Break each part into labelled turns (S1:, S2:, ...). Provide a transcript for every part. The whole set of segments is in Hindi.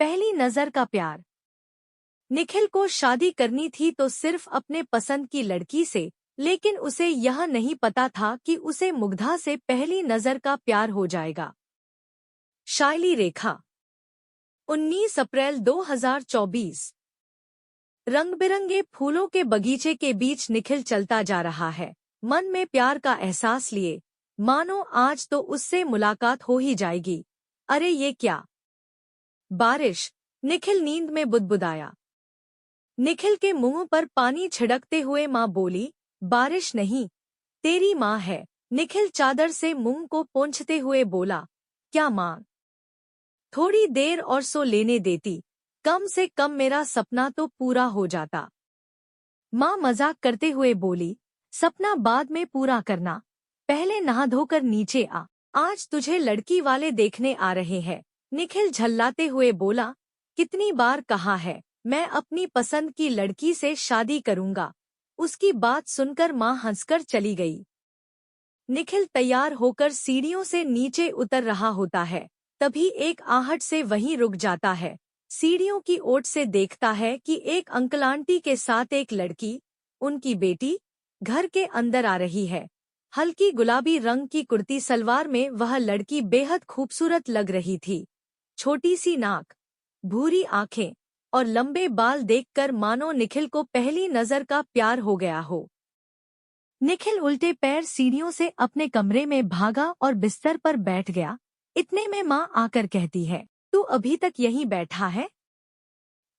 S1: पहली नजर का प्यार। निखिल को शादी करनी थी तो सिर्फ अपने पसंद की लड़की से, लेकिन उसे यह नहीं पता था कि उसे मुग्धा से पहली नजर का प्यार हो जाएगा। शायली रेखा। 19 अप्रैल 2024। रंग-बिरंगे फूलों के बगीचे के बीच निखिल चलता जा रहा है, मन में प्यार का एहसास लिए, मानो आज तो उससे मुलाकात हो ही जाएगी। अरे ये क्या? बारिश। निखिल नींद में बुदबुदाया। निखिल के मुंह पर पानी छिड़कते हुए माँ बोली, बारिश नहीं, तेरी माँ है। निखिल चादर से मुंह को पोंछते हुए बोला, क्या माँ? थोड़ी देर और सो लेने देती, कम से कम मेरा सपना तो पूरा हो जाता। माँ मजाक करते हुए बोली, सपना बाद में पूरा करना, पहले नहा धोकर नीचे आ, आज तुझे लड़की वाले देखने आ रहे हैं। निखिल झल्लाते हुए बोला, कितनी बार कहा है, मैं अपनी पसंद की लड़की से शादी करूंगा। उसकी बात सुनकर माँ हंसकर चली गई। निखिल तैयार होकर सीढ़ियों से नीचे उतर रहा होता है, तभी एक आहट से वहीं रुक जाता है। सीढ़ियों की ओट से देखता है कि एक अंकल आंटी के साथ एक लड़की, उनकी बेटी, घर के अंदर आ रही है। हल्की गुलाबी रंग की कुर्ती सलवार में वह लड़की बेहद खूबसूरत लग रही थी। छोटी सी नाक, भूरी आंखें और लंबे बाल देखकर मानो निखिल को पहली नजर का प्यार हो गया हो। निखिल उल्टे पैर सीढ़ियों से अपने कमरे में भागा और बिस्तर पर बैठ गया। इतने में माँ आकर कहती है, तू अभी तक यहीं बैठा है?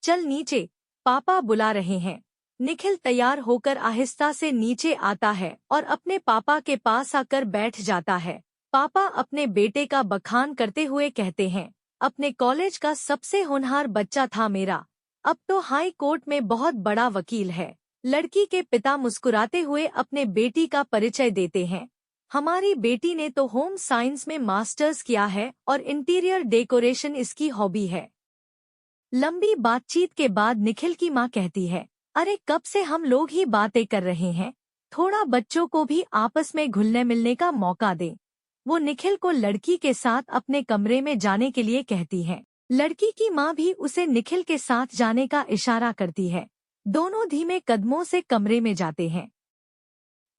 S1: चल नीचे, पापा बुला रहे हैं। निखिल तैयार होकर आहिस्ता से नीचे आता है और अपने पापा के पास आकर बैठ जाता है। पापा अपने बेटे का बखान करते हुए कहते हैं, अपने कॉलेज का सबसे होनहार बच्चा था मेरा, अब तो हाई कोर्ट में बहुत बड़ा वकील है। लड़की के पिता मुस्कुराते हुए अपने बेटी का परिचय देते हैं, हमारी बेटी ने तो होम साइंस में मास्टर्स किया है और इंटीरियर डेकोरेशन इसकी हॉबी है। लंबी बातचीत के बाद निखिल की माँ कहती है, अरे कब से हम लोग ही बातें कर रहे हैं, थोड़ा बच्चों को भी आपस में घुलने मिलने का मौका दें। वो निखिल को लड़की के साथ अपने कमरे में जाने के लिए कहती है। लड़की की माँ भी उसे निखिल के साथ जाने का इशारा करती है। दोनों धीमे कदमों से कमरे में जाते हैं।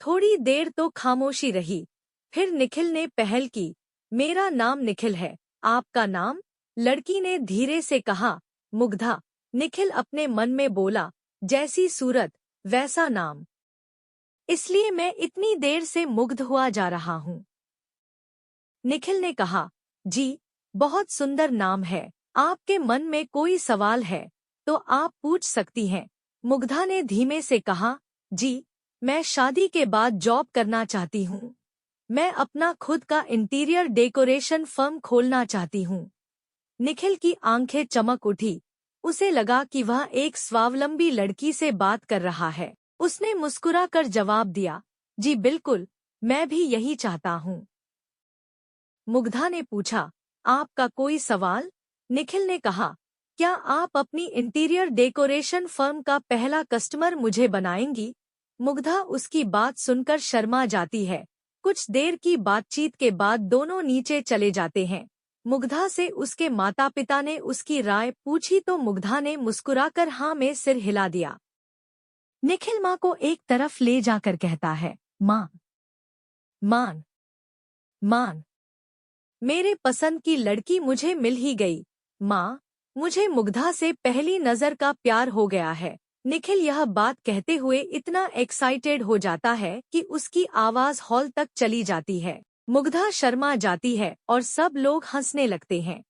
S1: थोड़ी देर तो खामोशी रही, फिर निखिल ने पहल की, मेरा नाम निखिल है, आपका नाम? लड़की ने धीरे से कहा, मुग्धा। निखिल अपने मन में बोला, जैसी सूरत वैसा नाम, इसलिए मैं इतनी देर से मुग्ध हुआ जा रहा हूँ। निखिल ने कहा, जी, बहुत सुंदर नाम है, आपके मन में कोई सवाल है तो आप पूछ सकती हैं। मुग्धा ने धीमे से कहा, जी, मैं शादी के बाद जॉब करना चाहती हूँ। मैं अपना खुद का इंटीरियर डेकोरेशन फर्म खोलना चाहती हूँ। निखिल की आंखें चमक उठी, उसे लगा कि वह एक स्वावलंबी लड़की से बात कर रहा है। उसने मुस्कुराकर जवाब दिया, जी बिल्कुल, मैं भी यही चाहता हूँ। मुग्धा ने पूछा, आपका कोई सवाल? निखिल ने कहा, क्या आप अपनी इंटीरियर डेकोरेशन फर्म का पहला कस्टमर मुझे बनाएंगी? मुग्धा उसकी बात सुनकर शर्मा जाती है। कुछ देर की बातचीत के बाद दोनों नीचे चले जाते हैं। मुग्धा से उसके माता पिता ने उसकी राय पूछी तो मुग्धा ने मुस्कुराकर हाँ में सिर हिला दिया। निखिल माँ को एक तरफ ले जाकर कहता है, माँ, मान, मान, मेरे पसंद की लड़की मुझे मिल ही गई। माँ, मुझे मुग्धा से पहली नजर का प्यार हो गया है। निखिल यह बात कहते हुए इतना एक्साइटेड हो जाता है कि उसकी आवाज हॉल तक चली जाती है। मुग्धा शर्मा जाती है और सब लोग हंसने लगते हैं।